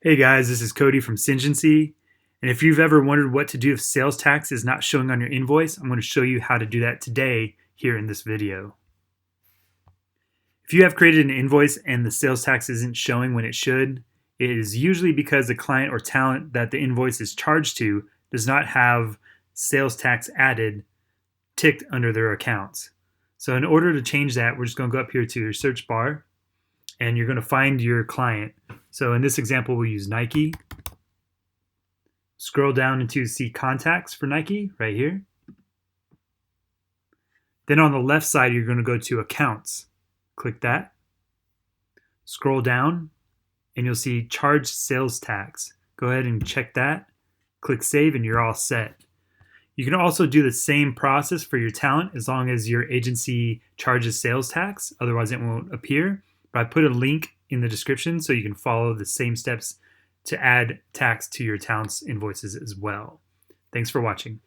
Hey guys, this is Cody from Syngency. And if you've ever wondered what to do if sales tax is not showing on your invoice, I'm going to show you how to do that today here in this video. If you have created an invoice and the sales tax isn't showing when it should, it is usually because the client or talent that the invoice is charged to does not have sales tax added ticked under their accounts. So in order to change that, we're just going to go up here to your search bar and you're going to find your client. So in this example, we'll use Nike. Scroll down into see contacts for Nike right here. Then on the left side, you're going to go to accounts. Click that. Scroll down and you'll see charge sales tax. Go ahead and check that. Click save and you're all set. You can also do the same process for your talent as long as your agency charges sales tax. Otherwise, it won't appear. But I put a link in the description so you can follow the same steps to add tax to your talent's invoices as well. Thanks for watching.